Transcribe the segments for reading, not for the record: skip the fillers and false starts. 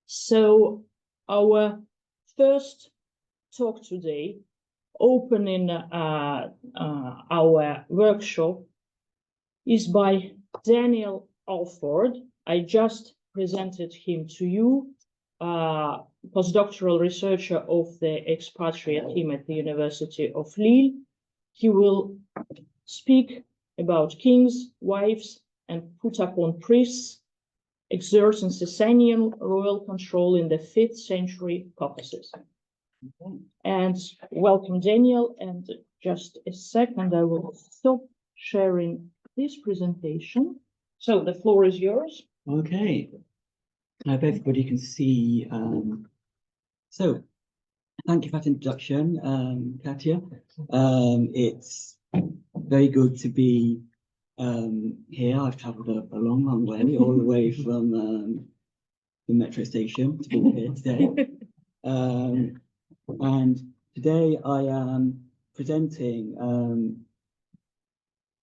So our first talk today, opening our workshop, is by Daniel Alford. I just presented him to you, postdoctoral researcher of the EX-PATRIA team at the University of Lille. He will speak about kings, wives, and put upon priests, exerting Sasanian royal control in the 5th century Caucasus. And welcome, Daniel. And just a second, I will stop sharing this presentation. So the floor is yours. Okay. I hope everybody can see. So thank you for that introduction, Katia. It's very good to be here. I've travelled a long way, all the way from the metro station to be here today. And today I am presenting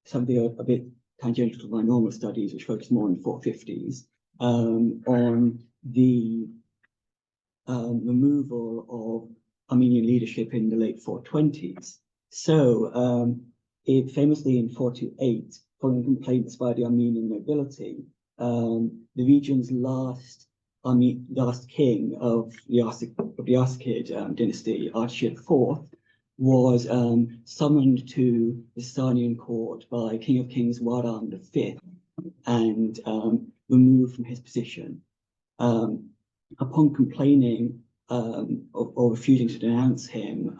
something a bit tangential to my normal studies, which focus more on the 450s, on the removal of Armenian leadership in the late 420s. So it famously in 428, following complaints by the Armenian nobility, the region's last king of the Arsacids dynasty, Archie IV, was summoned to the Sasanian court by King of Kings Waran V and removed from his position. Upon complaining or refusing to denounce him,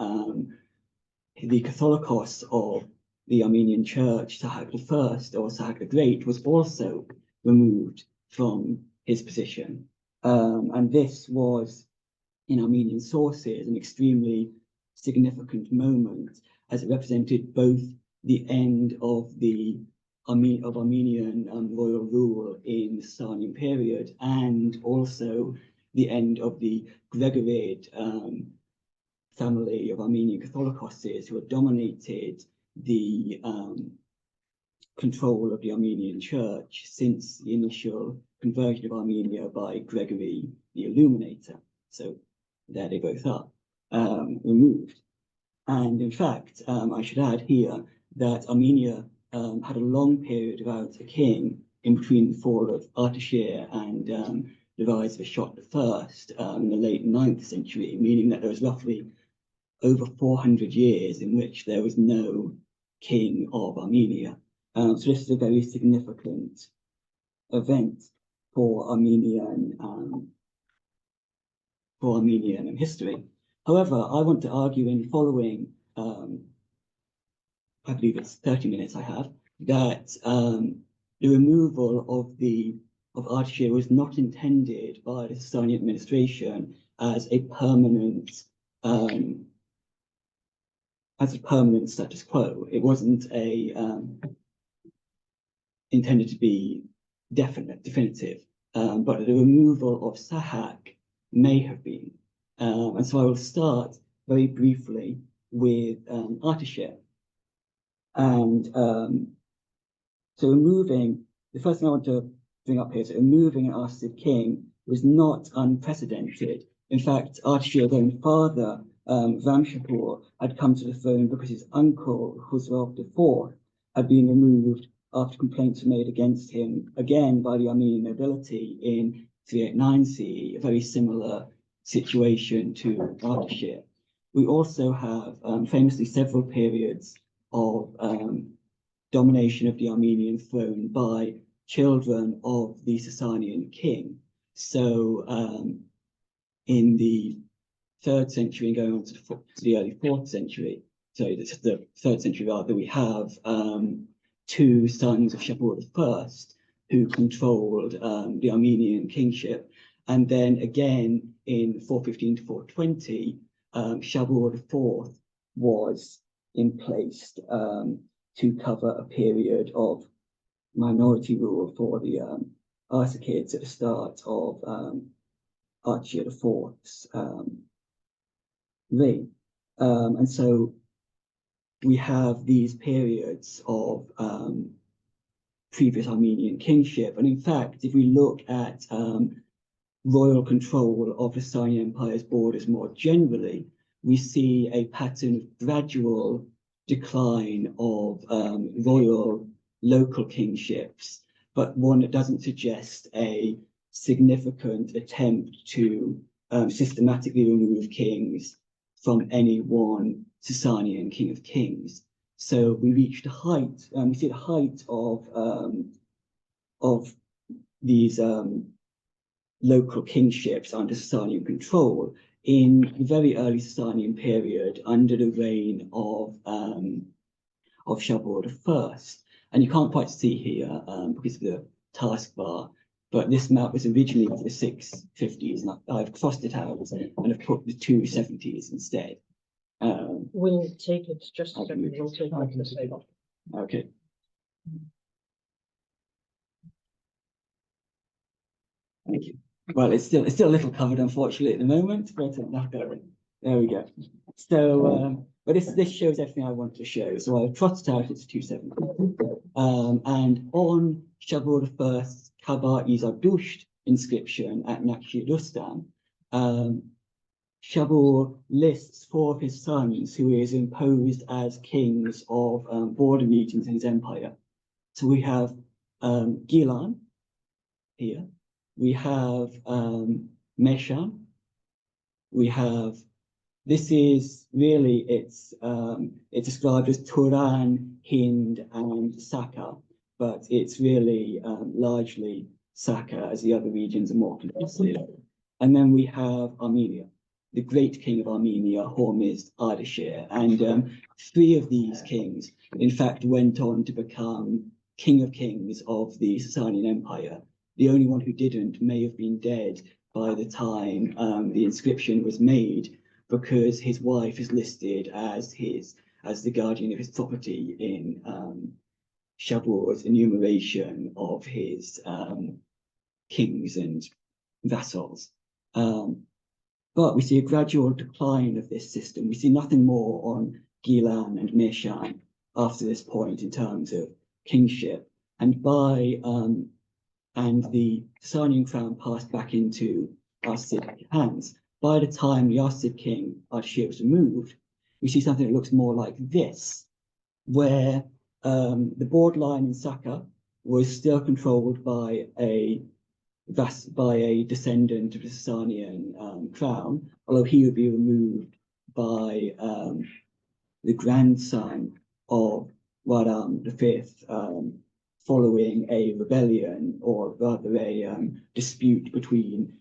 the Catholicos of the Armenian Church, Sahak I or Sahak the Great, was also removed from his position. And this was, in Armenian sources, an extremely significant moment, as it represented both the end of the Armenian royal rule in the Sasanian period and also the end of the Gregorid family of Armenian Catholicoses who had dominated the control of the Armenian Church since the initial conversion of Armenia by Gregory the Illuminator. So there they both are, removed. And in fact, I should add here that Armenia had a long period without a king in between the fall of Artashir and the rise of Ashot I in the late 9th century, meaning that there was roughly over 400 years in which there was no king of Armenia. So this is a very significant event for Armenian history. However, I want to argue in the following, I believe it's 30 minutes I have, that the removal of Artashir was not intended by the Sasanian administration as a permanent status quo. It wasn't intended to be definitive, but the removal of Sahak may have been. And so I will start very briefly with Artashir. And so the first thing I want to bring up here is removing an Arsacids king was not unprecedented. In fact, Artashir's own father, Ramshapur, had come to the throne because his uncle, Khusrav IV, had been removed after complaints were made against him, again by the Armenian nobility in 389 CE, a very similar situation to Artashir. We also have famously several periods of domination of the Armenian throne by children of the Sasanian king. So in the 3rd century and going on to the early 4th century, so the 3rd century rather, we have 2 sons of Shapur I who controlled the Armenian kingship. And then again in 415 to 420, Shapur IV was in place to cover a period of minority rule for the Arsacids at the start of Archie IV's reign. And so we have these periods of previous Armenian kingship. And in fact, if we look at royal control of the Sasanian Empire's borders more generally, we see a pattern of gradual decline of royal local kingships, but one that doesn't suggest a significant attempt to systematically remove kings from any one Sasanian king of kings. So we reached a height, we see the height of these local kingships under Sasanian control in the very early Sasanian period under the reign of Shabur I. And you can't quite see here because of the taskbar, but this map was originally for the 650s, and I've crossed it out and I've put the 270s instead. We'll take it just a second. We'll take it this way. Okay. Thank you. Well, it's still a little covered, unfortunately, at the moment, but there we go. So, but this shows everything I want to show. So I've trotted out its 270. And on Shabur I's Kabar Izardusht inscription at Nakshi Rustam, Shabur lists 4 of his sons who he has imposed as kings of border regions in his empire. So we have Gilan here. We have Meshan. We have, this is really, it's described as Turan, Hind, and Saka, but it's really largely Saka, as the other regions are more considered. And then we have Armenia, the great king of Armenia, Hormizd Ardashir. And 3 of these kings, in fact, went on to become king of kings of the Sasanian Empire. The only one who didn't may have been dead by the time the inscription was made, because his wife is listed as the guardian of his property in Shabur's enumeration of his kings and vassals. But we see a gradual decline of this system. We see nothing more on Gilan and Meshan after this point in terms of kingship. And and the Sasanian crown passed back into Arsid hands. By the time the Arsid king Ardashir was removed, we see something that looks more like this, where the borderline in Saka was still controlled by a descendant of the Sasanian crown, although he would be removed by the grandson of Wadam V, following a rebellion, or rather a dispute between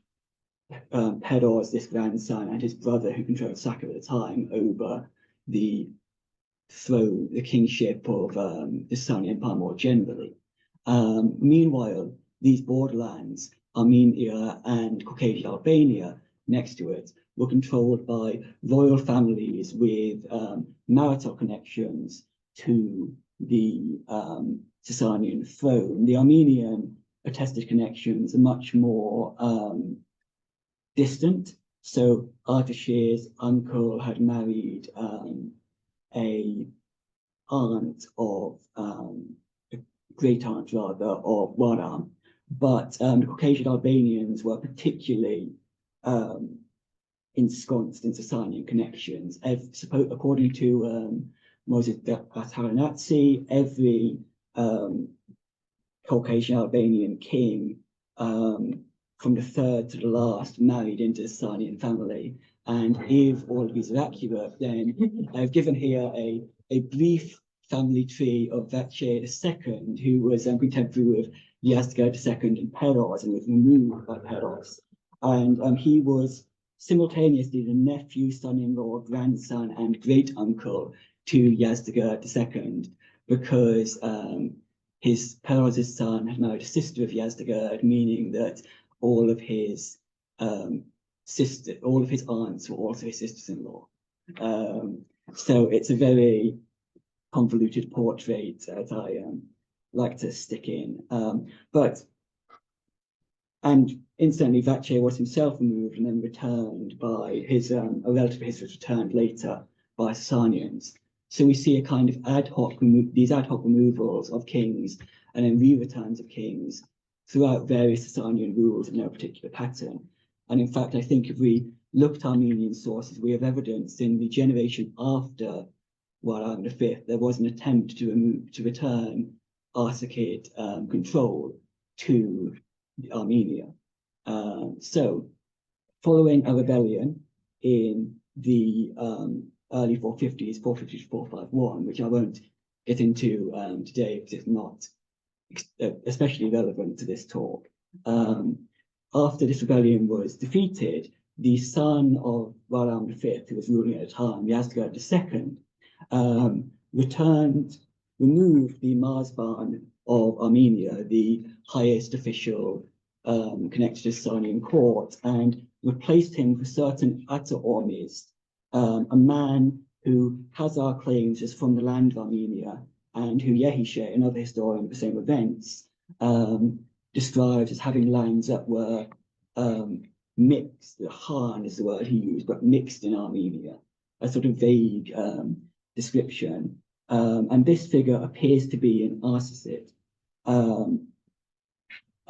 Peros, this grandson, and his brother, who controlled Saka at the time, over the throne, the kingship of the Sasanian Empire more generally. Meanwhile, these borderlands, Armenia and Caucasus Albania, next to it, were controlled by royal families with marital connections to the Sasanian throne. The Armenian attested connections are much more distant. So Ardashir's uncle had married a great aunt rather of Wadam, but the Caucasian Albanians were particularly ensconced in Sasanian connections. According to Moses Bataranatsi, every Caucasian Albanian king from the 3rd to the last married into the Sasanian family. And if all of these are accurate, then I've given here a brief family tree of Vatche II, who was contemporary with Yazdegerd II and Peros, and was removed by Peros. And he was simultaneously the nephew, son-in-law, grandson, and great-uncle to Yazdegerd II, because Peros's son had married a sister of Yazdegerd, meaning that all of his aunts were also his sisters-in-law. So it's a very convoluted portrait that I like to stick in. And incidentally, Vatche was himself removed and then returned by a relative of his was returned later by Sasanians. So we see a kind of these ad hoc removals of kings and then re-returns of kings throughout various Sasanian rules in no particular pattern. And in fact, I think if we look at Armenian sources, we have evidence in the generation after Bahram V, there was an attempt to return Arsacid control to Armenia. So, following a rebellion in the early 450s, 450 to 451, which I won't get into today because it's not especially relevant to this talk. After this rebellion was defeated, the son of Bahram V, who was ruling at the time, Yazdgerd II, removed the Marzban of Armenia, the highest official connected to Sasanian court, and replaced him with certain Ata Ormiz, a man who Khazar claims is from the land of Armenia, and who Yehishe, another historian of the same events, describes as having lands that were mixed. Han is the word he used, but mixed in Armenia, a sort of vague description. And this figure appears to be an Arsacid,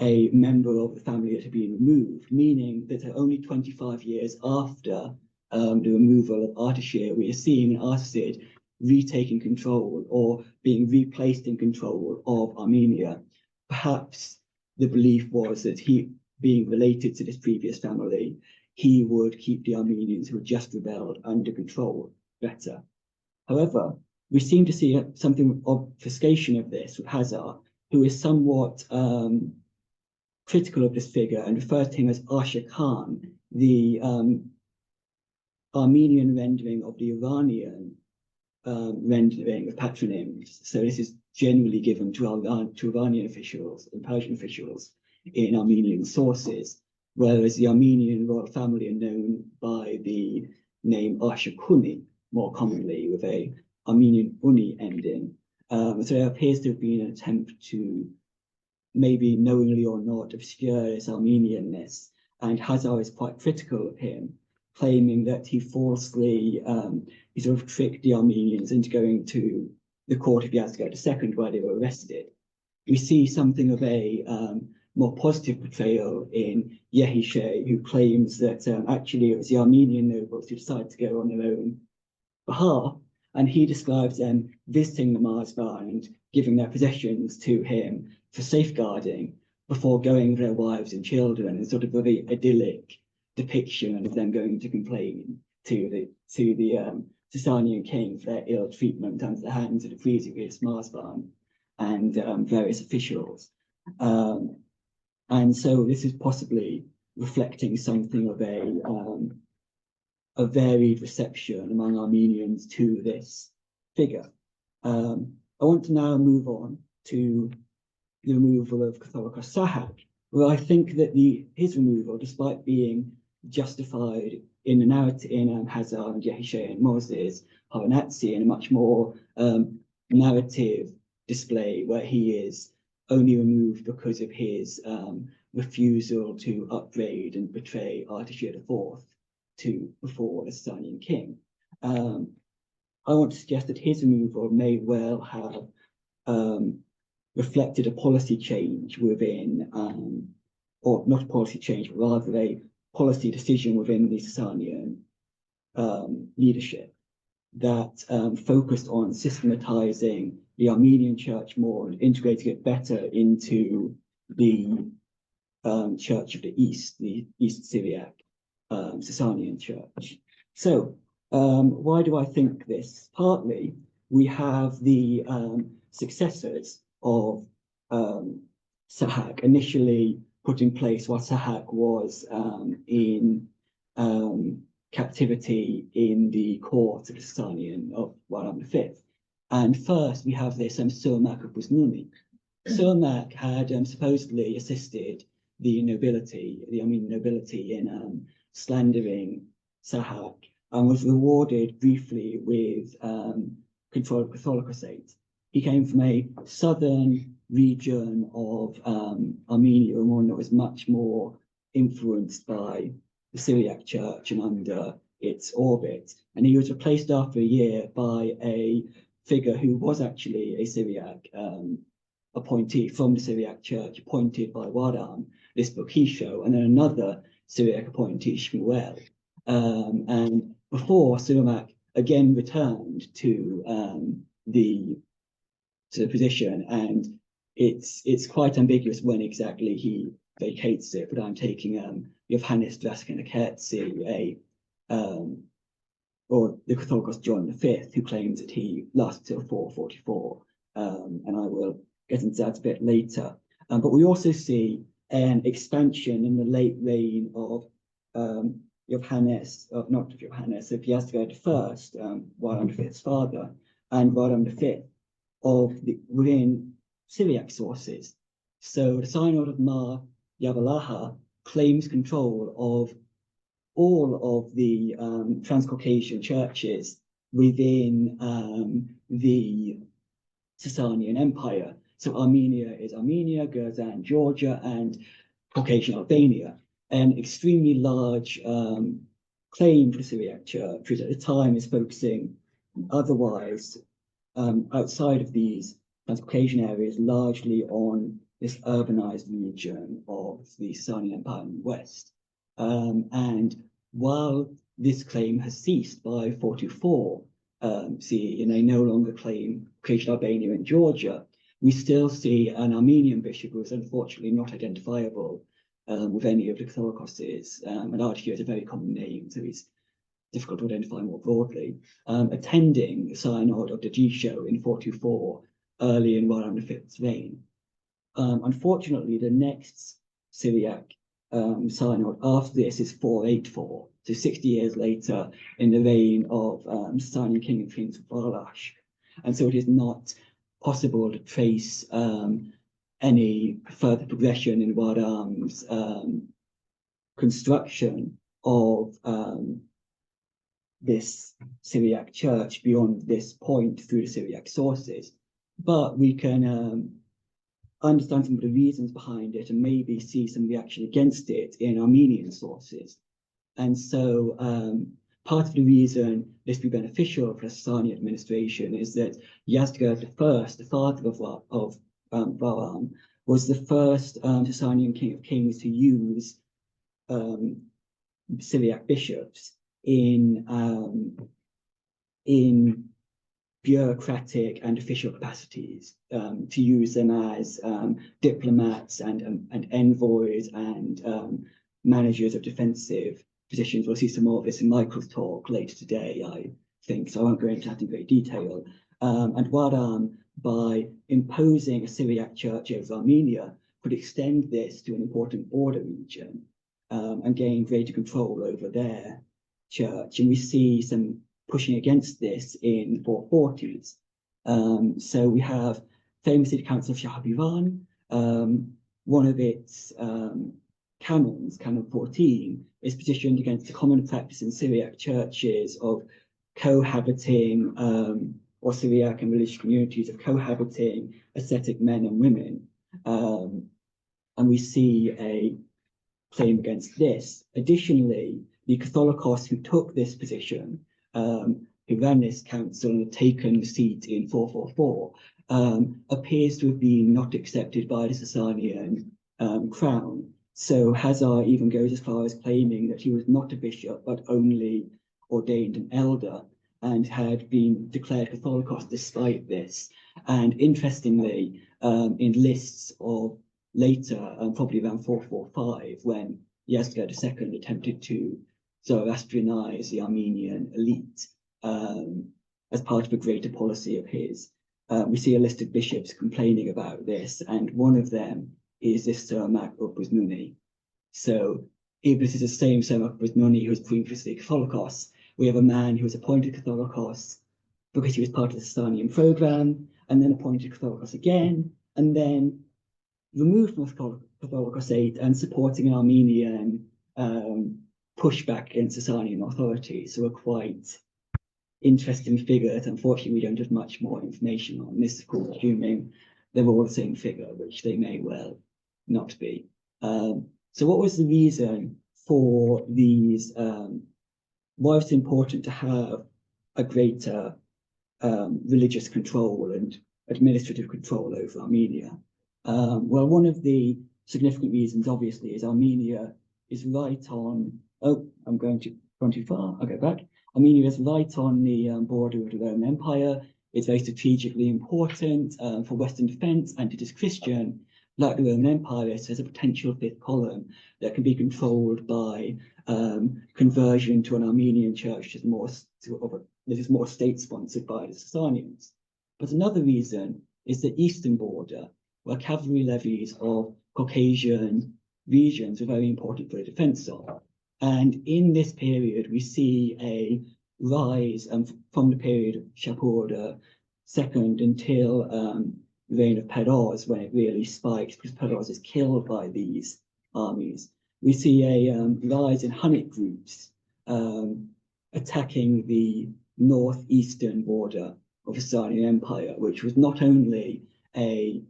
a member of the family that had been removed, meaning that only 25 years after the removal of Ardashir, we are seeing an Arsacid retaking control or being replaced in control of Armenia. Perhaps the belief was that he, being related to this previous family, he would keep the Armenians who had just rebelled under control better. However, we seem to see something of obfuscation of this with Khazar, who is somewhat critical of this figure and refers to him as Arsha Khan, the Armenian rendering of the Iranian rendering of patronyms. So this is generally given to Iranian officials and Persian officials in Armenian sources, whereas the Armenian royal family are known by the name Arsha Kuni, more commonly with a Armenian Uni ending. So there appears to have been an attempt to, maybe knowingly or not, obscure his Armenianness, and Khazar is quite critical of him, claiming that he falsely he sort of tricked the Armenians into going to the court of Yazdgerd II, where they were arrested. We see something of a more positive portrayal in Yehishe, who claims that actually it was the Armenian nobles who decided to go on their own behalf, and he describes them visiting the Marzban and giving their possessions to him for safeguarding before going with their wives and children, and sort of a very idyllic depiction of them going to complain to the Sasanian king for their ill treatment under the hands of the previous Marzban and various officials. And so this is possibly reflecting something of a varied reception among Armenians to this figure. I want to now move on to the removal of Catholicos Sahak, where I think that his removal, despite being justified in the narrative in Khazar and Yehishe and Moses, Havanatsi, in a much more narrative display, where he is only removed because of his refusal to upbraid and betray Ardashir IV before the Sasanian king. I want to suggest that his removal may well have reflected a policy change within, or not a policy change, but rather a policy decision within the Sasanian leadership that focused on systematizing the Armenian church more and integrating it better into the Church of the East, the East Syriac Sasanian church. So why do I think this? Partly, we have the successors of Sahak initially put in place while Sahak was in captivity in the court of the Sasanian of Bahram V. And first, we have this Surmak of Buznuni. Surmak had supposedly assisted the nobility, the Armenian nobility, in slandering Sahak, and was rewarded briefly with control of Catholicosate. He came from a southern region of Armenia, one that was much more influenced by the Syriac church and under its orbit. And he was replaced after a year by a figure who was actually a Syriac appointee from the Syriac church, appointed by Wadam, this Bokhisho, and then another Syriac appointee Shmuel. And before Suleiman again returned to the position, and it's quite ambiguous when exactly he vacates it, but I'm taking Johannes Draskanakertsi, or the Catholicos John V, who claims that he lasted till 444, and I will get into that a bit later. But we also see an expansion in the late reign of Johannes, not Johannes, of Yazdegerd I, William V's father, and William V within Syriac sources. So the Synod of Mar Yavalaha claims control of all of the Transcaucasian churches within the Sasanian Empire. So Armenia is Armenia, Gerzan, Georgia, and Caucasian Albania. An extremely large claim for the Syriac Church, which at the time is focusing otherwise outside of these Transcaucasian areas, largely on this urbanized region of the Sasanian Empire in the west. And while this claim has ceased by 424, they no longer claim Caucasian Albania and Georgia, we still see an Armenian bishop who is unfortunately not identifiable with any of the Catholicoses, and Archie is a very common name, so he's difficult to identify more broadly, attending the Synod of Dagisho in 424, early in William V's reign. Unfortunately, the next Syriac Synod after this is 484, so 60 years later in the reign of Sasanian King and Prince Valash. And so it is not possible to trace any further progression in Wadam's construction of this Syriac church beyond this point through the Syriac sources. But we can understand some of the reasons behind it and maybe see some reaction against it in Armenian sources. And so part of the reason this would be beneficial for the Sasanian administration is that Yazdegerd I, the father of Bahram, was the first Sasanian king of kings to use Syriac bishops in bureaucratic and official capacities, to use them as diplomats and envoys and managers of defensive positions. We'll see some more of this in Michael's talk later today, I think, so I won't go into that in great detail. And Wadam, by imposing a Syriac church over Armenia, could extend this to an important border region and gain greater control over their church. And we see some pushing against this in 440s. So we have famously the Council of Shahabiran. One of its canons, Canon 14, is petitioned against the common practice in Syriac churches of cohabiting, or Syriac and religious communities of cohabiting ascetic men and women. And we see a claim against this. Additionally, the Catholicos who took this position, who ran this council and had taken the seat in 444, appears to have been not accepted by the Sasanian crown. So Hazar even goes as far as claiming that he was not a bishop, but only ordained an elder, and had been declared Catholicos despite this. And interestingly, in lists of later, probably around 445, when Yazdegerd II attempted to Zoroastrianize the Armenian elite as part of a greater policy of his, we see a list of bishops complaining about this, and one of them is this Sir Mac Ubrusnuni. So if this is the same Sir Mac Ubrusnuni who was previously Catholicos, we have a man who was appointed Catholicos because he was part of the Sasanian program, and then appointed Catholicos again, and then removed from the Catholicosate and supporting an Armenian pushback against Sasanian authorities. So a quite interesting figure that unfortunately we don't have much more information on. This, of course, assuming they're all the same figure, which they may well not be. So what was the reason for these, why was it important to have a greater religious control and administrative control over Armenia? Well, one of the significant reasons, obviously, is Armenia is right on, oh, I'm going too far, I'll go back. Armenia is right on the border of the Roman Empire. It's very strategically important for Western defense, and it is Christian. Like the Roman Empire, it has a potential fifth column that can be controlled by conversion to an Armenian church that is more state-sponsored by the Sasanians. But another reason is the eastern border, where cavalry levies of Caucasian regions are very important for the defense of. And in this period, we see a rise from the period of Shapur II until the reign of Peroz, when it really spikes, because Peroz is killed by these armies. We see a rise in Hunnic groups attacking the northeastern border of the Sasanian Empire, which was not only a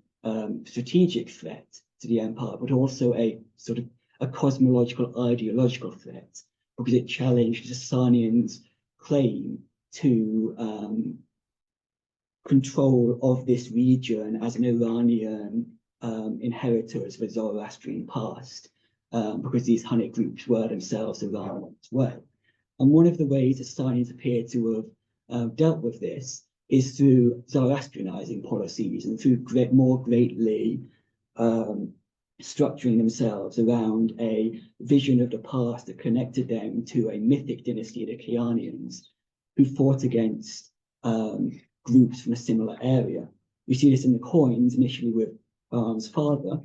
strategic threat to the empire, but also a sort of a cosmological, ideological threat, because it challenged the Sasanians' claim to control of this region as an Iranian inheritors of a Zoroastrian past, because these Hunnic groups were themselves Iranian as well. And one of the ways the Sasanians appear to have dealt with this is through Zoroastrianizing policies and through more greatly structuring themselves around a vision of the past that connected them to a mythic dynasty, the Kianians, who fought against groups from a similar area. We see this in the coins, initially with Bahram's father,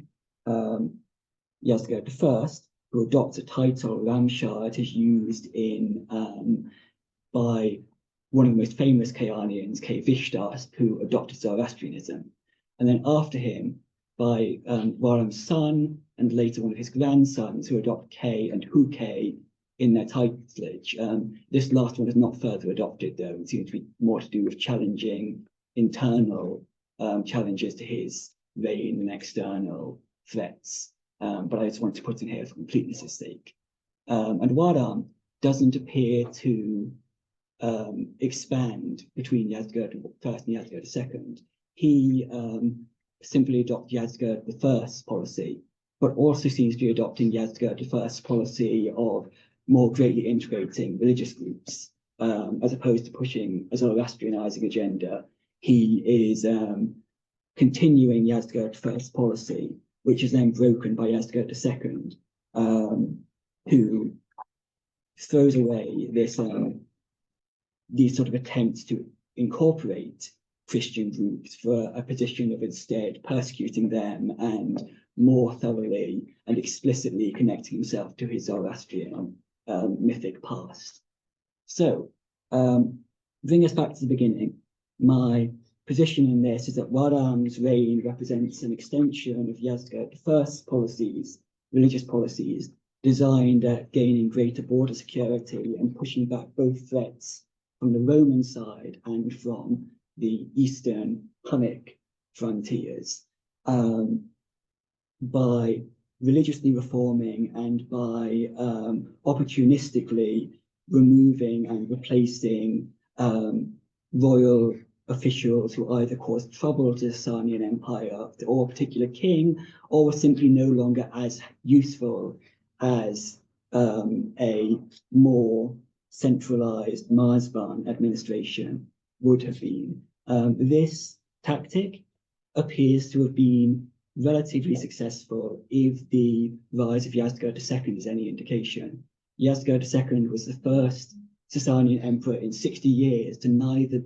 Yazdegerd I, who adopts a title, Ramshah, it is used in by one of the most famous Kianians, K-Vishtas, who adopted Zoroastrianism. And then after him, by Bahram's son, and later one of his grandsons, who adopt K and Huke in their tutelage. This last one is not further adopted, though. It seems to be more to do with challenging internal challenges to his reign and external threats. But I just want to put in here for completeness' sake. And Bahram doesn't appear to expand between Yazdegerd I and Yazdegerd II. He simply adopts Yazdegerd I's policy, but also seems to be adopting Yazdegerd I's policy of more greatly integrating religious groups, as opposed to pushing a Zoroastrianizing agenda. He is continuing Yazdegerd I's policy, which is then broken by Yazdegerd II, who throws away this these sort of attempts to incorporate Christian groups for a position of instead persecuting them and more thoroughly and explicitly connecting himself to his Zoroastrian mythic past. So, bring us back to the beginning. My position in this is that Bahram's reign represents an extension of Yazdegerd I's policies, religious policies, designed at gaining greater border security and pushing back both threats from the Roman side and from the eastern Hunnic frontiers, by religiously reforming and by opportunistically removing and replacing royal officials who either caused trouble to the Sasanian Empire or a particular king, or were simply no longer as useful as a more centralized Marsban administration would have been. This tactic appears to have been relatively successful if the rise of Yazdegerd II is any indication. Yazdegerd II was the first Sasanian emperor in 60 years to neither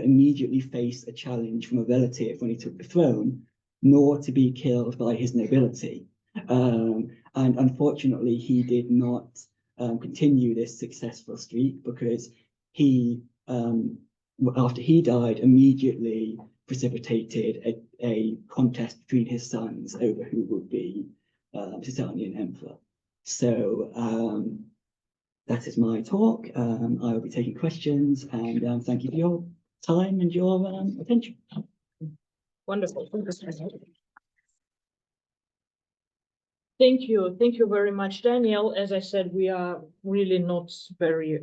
immediately face a challenge from a relative when he took the throne, nor to be killed by his nobility. And unfortunately, he did not continue this successful streak, because he, after he died, immediately precipitated a contest between his sons over who would be Sasanian emperor. So that is my talk. I will be taking questions, and thank you for your time and your attention. Wonderful. Thank you. Thank you very much, Daniel. As I said, we are really not very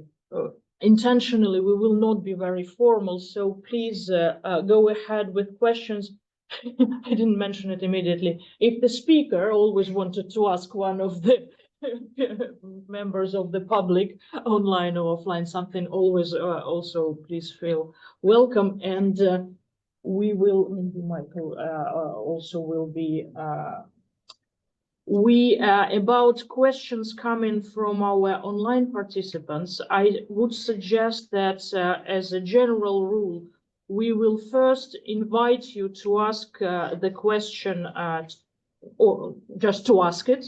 intentionally, we will not be very formal. So please go ahead with questions. I didn't mention it immediately. If the speaker always wanted to ask one of the members of the public, online or offline, something, always also please feel welcome. And we will, maybe Michael also will be, about questions coming from our online participants. I would suggest that as a general rule, we will first invite you to ask the question, or just to ask it,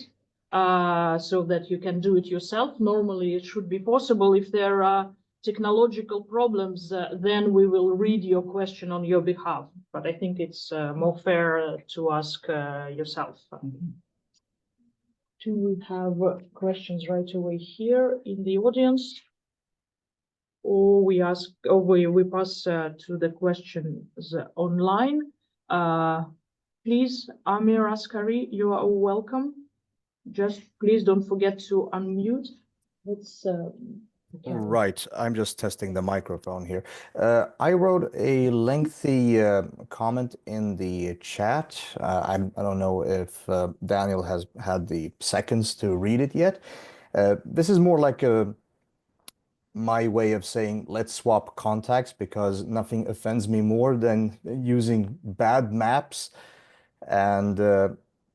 so that you can do it yourself. Normally, it should be possible. If there are technological problems, then we will read your question on your behalf. But I think it's more fair to ask yourself. Do we have questions right away here in the audience? Or we ask, or we pass to the questions online. Please, Amir Askari, you are welcome. Just please don't forget to unmute. Let's Right, I'm just testing the microphone here. I wrote a lengthy comment in the chat. I don't know if Daniel has had the seconds to read it yet. This is more like my way of saying let's swap contacts, because nothing offends me more than using bad maps. And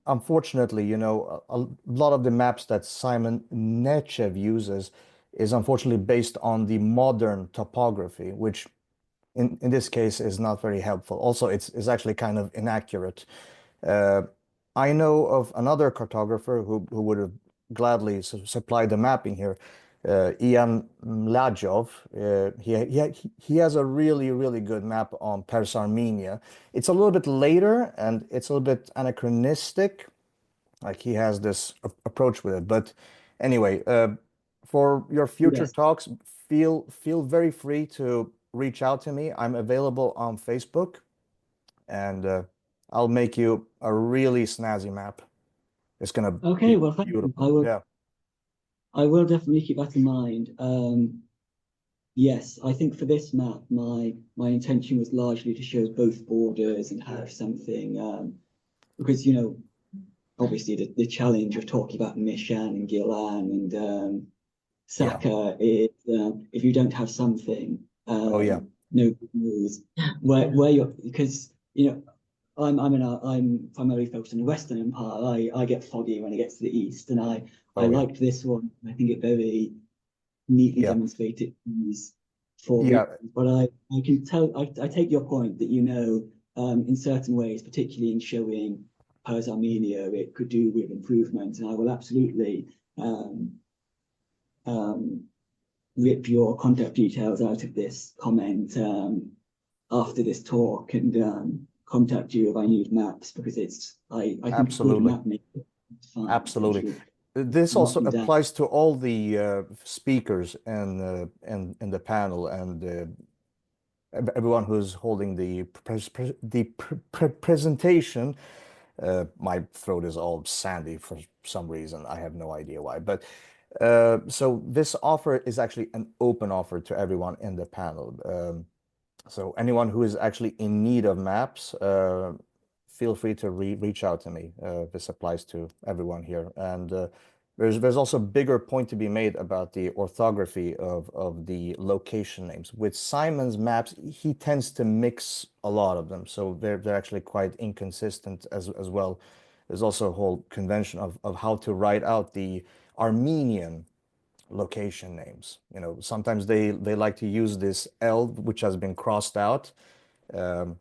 unfortunately, you know, a lot of the maps that Simon Nechev uses is unfortunately based on the modern topography, which in this case is not very helpful. Also, it's actually kind of inaccurate. I know of another cartographer who would have gladly supplied the mapping here, Ian Mlajov. He has a really good map on Pers Armenia. It's a little bit later and it's a little bit anachronistic. Like he has this approach with it. But anyway, for your future Yes. talks, feel very free to reach out to me. I'm available on Facebook, and I'll make you a really snazzy map. It's gonna Okay, be well, thank you. beautiful. Yeah. I will definitely keep that in mind. Yes, I think for this map, my intention was largely to show both borders and have something, because, you know, obviously the challenge of talking about Mishan and Gilan and Saka is if you don't have something, Oh yeah. no good news. Where you're, because, you know, I'm primarily focused on the Western Empire. I get foggy when it gets to the east, and I Oh yeah. liked this one. I think it very neatly Yeah. demonstrated these four Yeah. regions. But I can tell, I take your point that, you know, in certain ways, particularly in showing Pers Armenia, it could do with improvement, and I will absolutely rip your contact details out of this comment after this talk and contact you if I need maps, because I think good Absolutely. map making is fine. Absolutely. Should This not also be that. applies to all the speakers in the panel, and everyone who's holding the presentation. My throat is all sandy for some reason. I have no idea why. But so this offer is actually an open offer to everyone in the panel. So anyone who is actually in need of maps, feel free to reach out to me. This applies to everyone here. And there's also a bigger point to be made about the orthography of the location names. With Simon's maps, he tends to mix a lot of them, so they're actually quite inconsistent as well. There's also a whole convention of how to write out the Armenian location names. You know, sometimes they like to use this L, which has been crossed out. Yeah,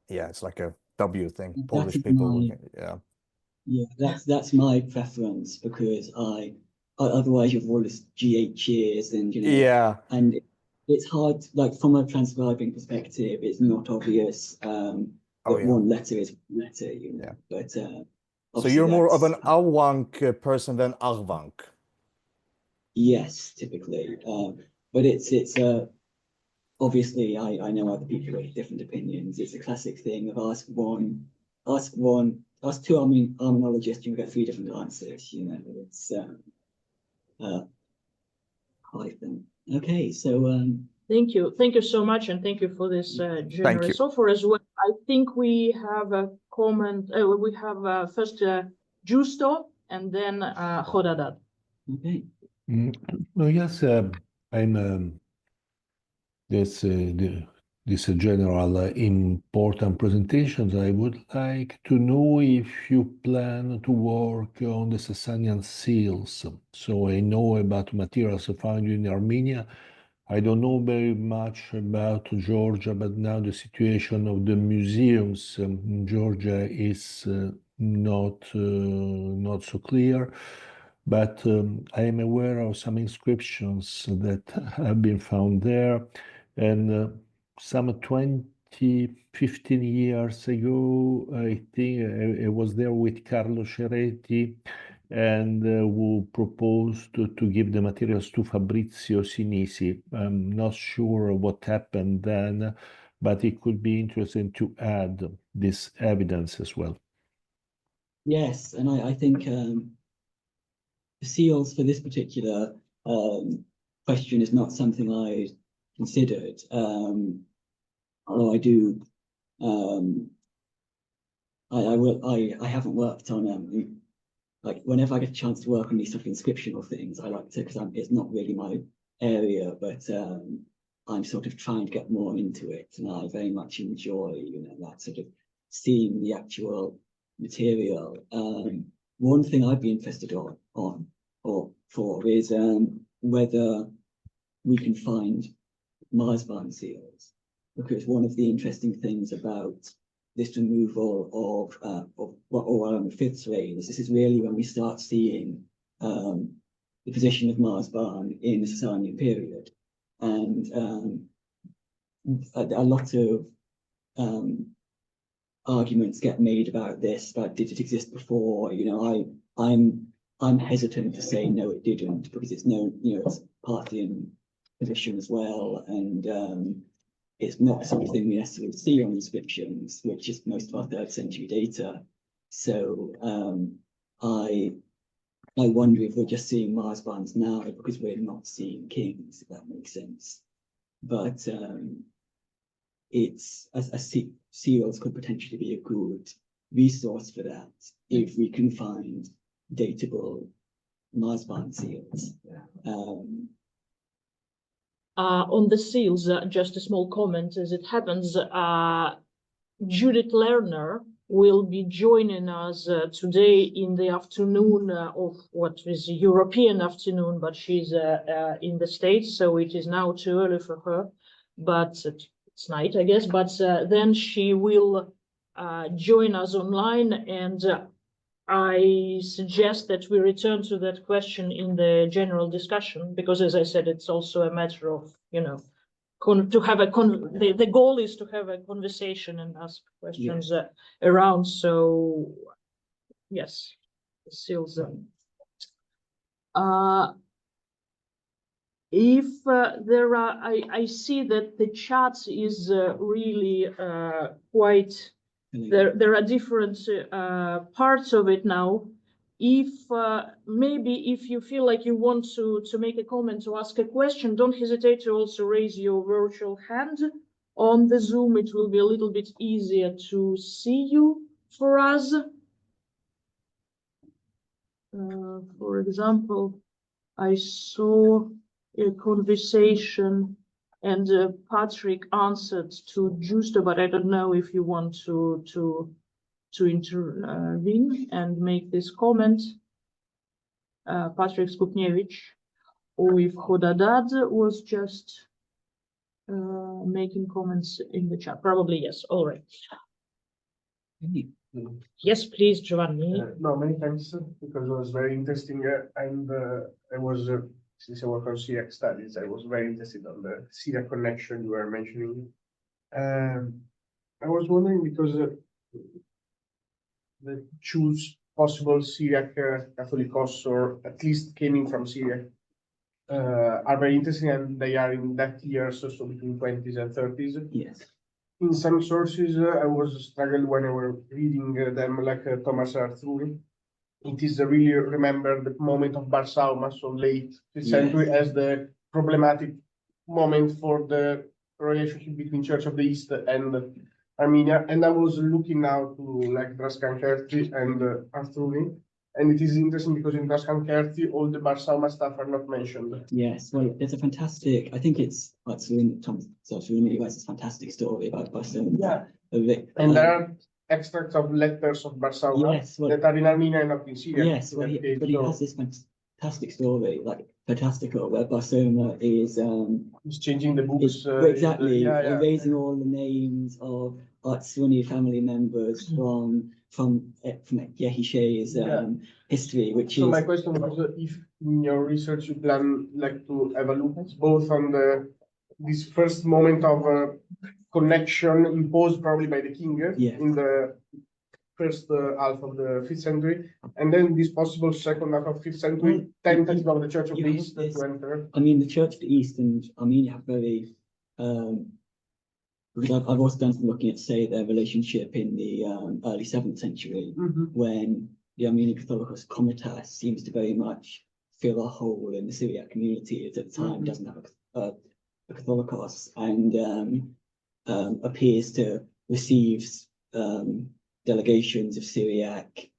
Yeah, it's like a W thing. that Polish is people, my yeah. that's my preference, because otherwise you've all this GHs and, you know, Yeah. and it's hard, like from a transcribing perspective, it's not obvious Oh that yeah. one letter is one letter, you know. Yeah. But So obviously you're more of that's an Awank person than Arvank. yes, typically. But it's obviously I know other people who have different opinions. It's a classic thing of ask two Armenologists, you get three different answers, you know. It's hyphen. Okay, so Thank you so much, and thank you for this generous offer as well. I think we have a comment. We have first Justo and then Khodadad. Okay. No, yes, I'm this general important presentations. I would like to know if you plan to work on the Sasanian seals. So I know about materials found in Armenia. I don't know very much about Georgia, but now the situation of the museums in Georgia is not so clear. But I am aware of some inscriptions that have been found there, and some 15 years ago, I think I was there with Carlo Ceretti, and who proposed to give the materials to Fabrizio Sinisi. I'm not sure what happened then, but it could be interesting to add this evidence as well. Yes, and I think the seals for this particular question is not something I considered. Although I do, I haven't worked on like whenever I get a chance to work on these sort of inscriptional things, I like to, because it's not really my area, but I'm sort of trying to get more into it, and I very much enjoy, that sort of seeing the actual material. One thing I'd be interested for is whether we can find Marsban seals, because one of the interesting things about this removal of what around the 5th reign is this is really when we start seeing the position of Marsban in the Sasanian period, and a lot of arguments get made about this, about did it exist before. I'm hesitant to say no, it didn't, because it's it's Parthian position as well, and it's not something we necessarily see on inscriptions, which is most of our 3rd century data. So I wonder if we're just seeing Marsbans now because we're not seeing kings, if that makes sense. But seals could potentially be a good resource for that if we can find datable Marsban seals. On the seals, just a small comment. As it happens, Judith Lerner will be joining us today in the afternoon of what is European afternoon, but she's in the States, so it is now too early for her, but it's night, I guess. But then she will join us online, and I suggest that we return to that question in the general discussion, because, as I said, it's also a matter of, to have the goal is to have a conversation and ask questions around. So, yes, the seals. If there are, I see that the chat is really quite. There are different parts of it now. If maybe if you feel like you want to make a comment or ask a question, don't hesitate to also raise your virtual hand on the Zoom. It will be a little bit easier to see you for us. For example, I saw a conversation and Patrick answered to Justo, but I don't know if you want to intervene and make this comment. Patrick Skupniewicz, or if Khodadad was just making comments in the chat. Probably yes. All right. Yes, please, Giovanni. No, many thanks, because it was very interesting, and I was. Since I work on Syriac studies, I was very interested on the Syriac connection you were mentioning. I was wondering, because the choose possible Syriac Catholicos, or at least coming from Syria, are very interesting, and they are in that years, so between 20s and 30s. Yes. In some sources, I was struggling when I was reading them, like Thomas Arthur. It is really remember the moment of Bar Sauma, so late 5th century, as the problematic moment for the relationship between Church of the East and Armenia. And I was looking now to like Draskan-Kerti and Arthruni. And it is interesting because in Draskan-Kerti, all the Barsauma stuff are not mentioned. Yes, well, there's a fantastic, I think it's Thomas Sartrini writes this fantastic story about Barcelona. Yeah. And there are extracts of letters of Barsauma yes, well, that are in Armenia and not in Syria. yes, well, but he has this fantastic story, like fantastical, where Barcelona is he's changing the books. Exactly, erasing all the names of Artsuni family members from Yehishe's history, which so is. my question was if in your research you plan like to have a look both on this first moment of connection imposed probably by the king in the first half of the 5th century, and then this possible second half of 5th century tentative of the Church of the East to enter. I mean, the Church of the East and Armenia have very because I've also done some looking at, say, their relationship in the early 7th century, when the Armenian Catholicos Comitas seems to very much fill a hole in the Syriac community that at the time doesn't have a Catholicos, and appears to receive delegations of Syriac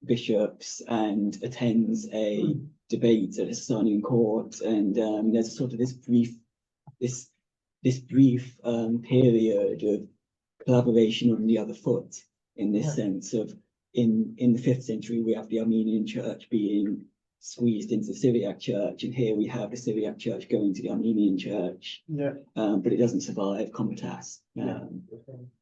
bishops and attends a debate at a Sasanian court, and there's sort of this brief period of collaboration on the other foot, in this sense of in the 5th century we have the Armenian church being squeezed into the Syriac church, and here we have the Syriac church going to the Armenian church, but it doesn't survive Comitas.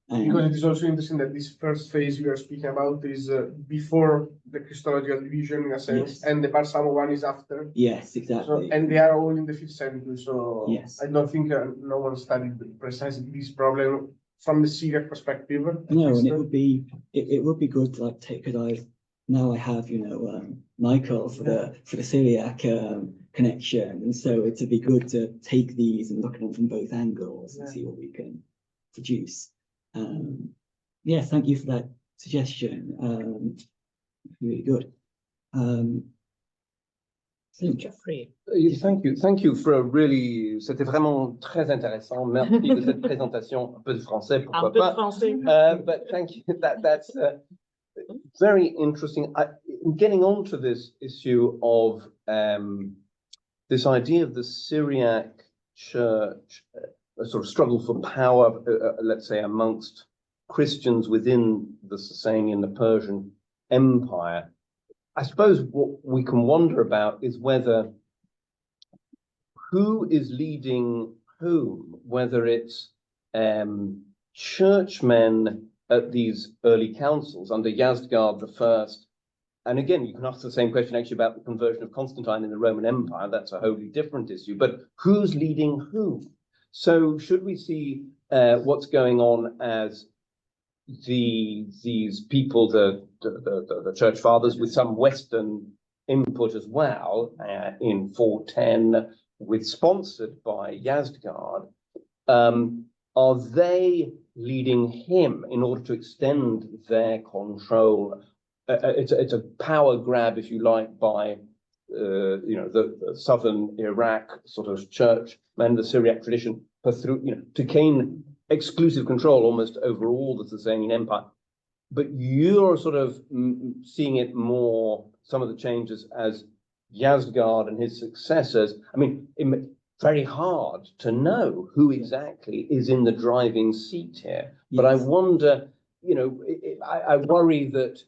Because it is also interesting that this first phase we are speaking about is before the Christological division in a sense, and the Barsauma one is after. Yes, exactly. So, and they are all in the 5th century, so yes. I don't think no one studied precisely this problem from the Syriac perspective. No, and it would be good to like because I have Michael for the Syriac connection, and so it'd be good to take these and look at them from both angles and see what we can produce. Yeah, thank you for that suggestion. Really good. Jeffrey. Thank you for really, c'était vraiment très intéressant. Merci de cette présentation. Un peu de français, pourquoi Un peu de pas. français. But thank you. That's very interesting. Getting on to this issue of this idea of the Syriac church, a sort of struggle for power, let's say, amongst Christians within the Sasanian, the Persian Empire. I suppose what we can wonder about is whether who is leading whom, whether it's churchmen at these early councils under Yazdgard I. And again, you can ask the same question actually about the conversion of Constantine in the Roman Empire. That's a wholly different issue. But who's leading whom? So should we see what's going on as these people, the church fathers, with some Western input as well, in 410, sponsored by Yazdgard, are they leading him in order to extend their control? It's a power grab, if you like, by the southern Iraq sort of church and the Syriac tradition, to gain exclusive control almost over all the Sasanian Empire. But you're sort of seeing it more, some of the changes, as Yazdgard and his successors. I mean, it's very hard to know who exactly is in the driving seat here. But I wonder, I worry that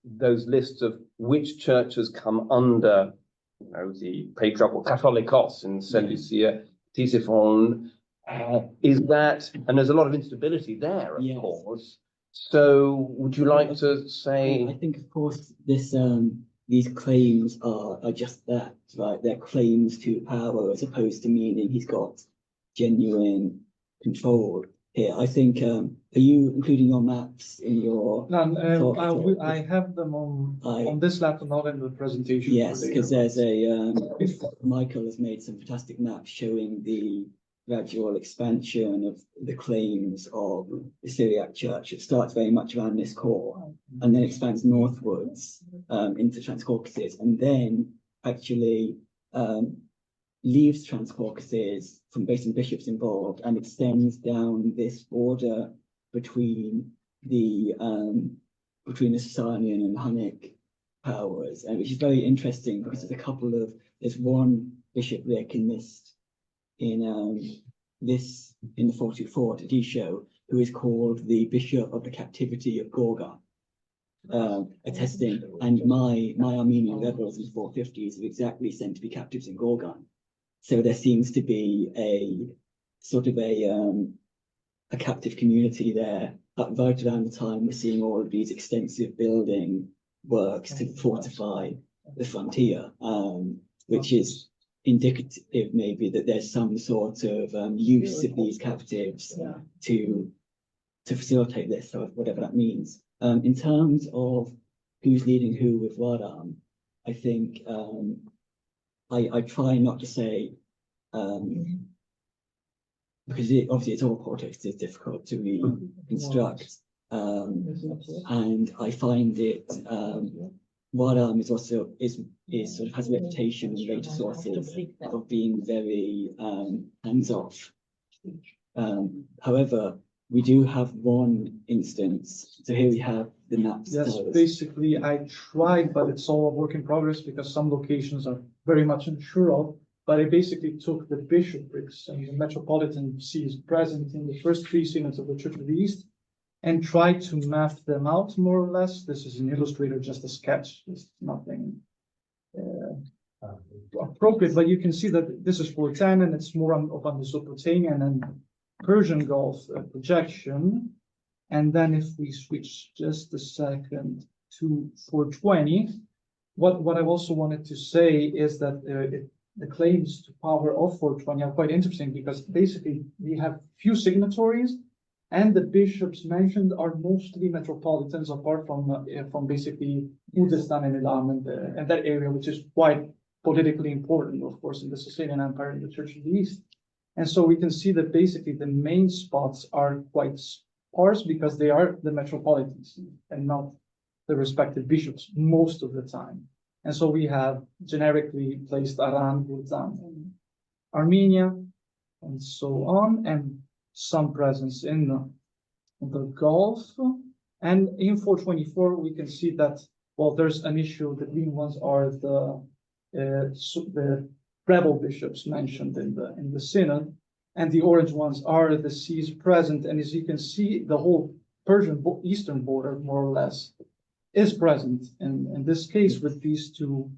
those lists of which churches come under, the patriarchal Catholicos in Seleucia, Ctesiphon, is that, and there's a lot of instability there, of course. So would you like to say? I think, of course, these claims are just that, right? They're claims to power, as opposed to meaning he's got genuine control here. I think, are you including your maps in your? No, I have them on this laptop, not in the presentation. Yes, because there's Michael has made some fantastic maps showing the gradual expansion of the claims of the Syriac church. It starts very much around this core and then expands northwards into Transcaucasus, and then actually leaves Trans-Caucasus from based on bishops involved and extends down this border between the Sasanian and Hunnic powers, and which is very interesting because there's one bishopric in the 424 Tadisho, who is called the Bishop of the Captivity of Gorgan, attesting, and my Armenian rebels in the 450s are exactly sent to be captives in Gorgan. So there seems to be a sort of a captive community there. Right around the time we're seeing all of these extensive building works to fortify the frontier, which is indicative maybe that there's some sort of use of these captives to facilitate this, or whatever that means. In terms of who's leading who with Wadam, I think I try not to say, because obviously it's all politics, it's difficult to reconstruct, and I find it Wadam is also is sort of has a reputation in later sources of being very hands-off. However, we do have one instance. So here we have the maps. Yes, basically I tried, but it's all a work in progress because some locations are very much unsure of. But I basically took the bishoprics and the metropolitan sees present in the first three synods of the Church of the East and tried to map them out more or less. This is an illustrator, just a sketch, it's nothing appropriate, but you can see that this is 410 and it's more on the Mesopotamian and Persian Gulf projection. And then if we switch just a second to 420, what I also wanted to say is that the claims to power of 420 are quite interesting because basically we have few signatories and the bishops mentioned are mostly metropolitans apart from basically Kurdistan and Ilam and that area, which is quite politically important, of course, in the Sasanian Empire and the Church of the East. And so we can see that basically the main spots are quite sparse because they are the metropolitans and not the respective bishops most of the time. And so we have generically placed Aran, Burdan, and Armenia, and so on, and some presence in the Gulf. And in 424, we can see that, well, there's an issue. The green ones are the rebel bishops mentioned in the synod, and the orange ones are the sees present. And as you can see, the whole Persian eastern border, more or less, is present in this case with these two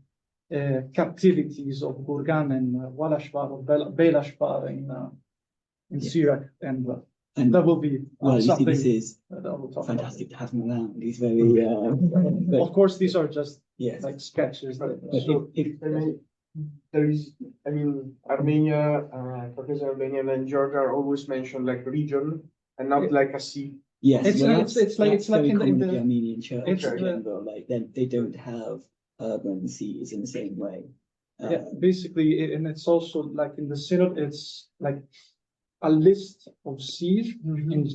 captivities of Gurgan and Walashvar or Belashvar in Syria, and that will be something. This is fantastic to have him around. He's very. Of course, these are just like sketches. So there is, I mean, Armenia, Caucasus, Albania, and Georgia are always mentioned like region and not like a sea. Yes, it's like in the Armenian Church in general, like they don't have urban seas in the same way. Basically, and it's also like in the synod, it's like a list of seas,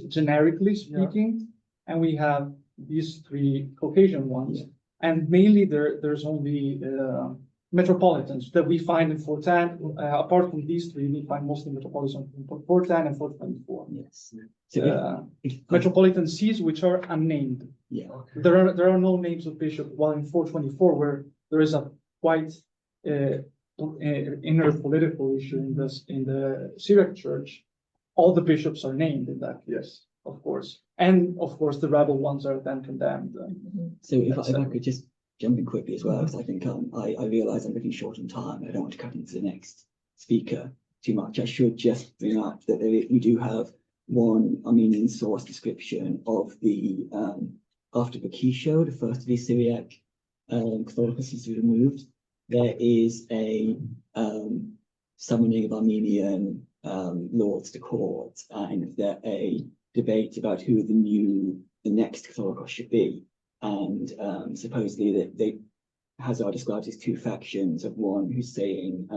generically speaking, and we have these three Caucasian ones, and mainly there's only metropolitans that we find in 410. Apart from these three, we find mostly metropolitans in 410 and 424. Yes. So metropolitan sees which are unnamed. Yeah. There are no names of bishop. While in 424, where there is a quite inner political issue in the Syriac Church, all the bishops are named in that case. Yes, of course, and of course the rebel ones are then condemned. So if I could just jump in quickly as well, because I think I realise I'm getting short on time. I don't want to cut into the next speaker too much. I should just bring up that we do have one Armenian source description of the after Bakisho, the first of the Syriac Catholicus removed. There is a summoning of Armenian lords to court, and there a debate about who the next Catholicos should be. And supposedly that Hazar describes as two factions of one who's saying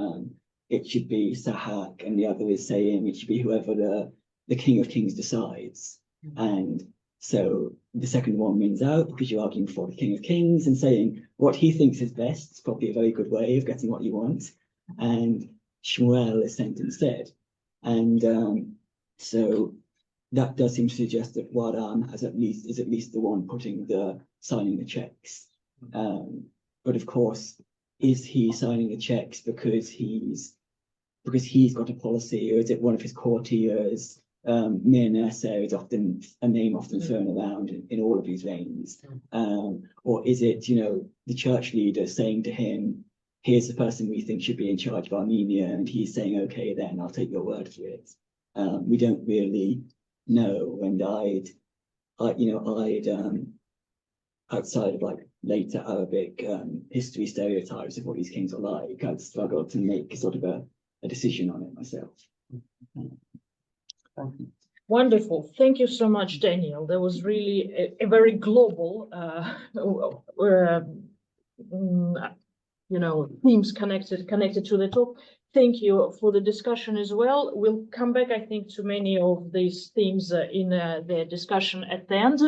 it should be Sahak, and the other is saying it should be whoever the King of Kings decides. And so the second one wins out because you're arguing for the King of Kings and saying what he thinks is best is probably a very good way of getting what you want. and Shmuel is sent instead. And so that does seem to suggest that Waram is at least the one signing the checks. But of course, is he signing the checks because he's got a policy, or is it one of his courtiers? Mir Nasser is often a name thrown around in all of these reigns. Or is it, the church leader saying to him, here's the person we think should be in charge of Armenia, and he's saying, okay, then I'll take your word for it. We don't really know, and outside of like later Arabic history stereotypes of what these kings are like, I'd struggled to make sort of a decision on it myself. Thank you. Wonderful. Thank you so much, Daniel. That was really a very global, themes connected to the talk. Thank you for the discussion as well. We'll come back, I think, to many of these themes in the discussion at the end.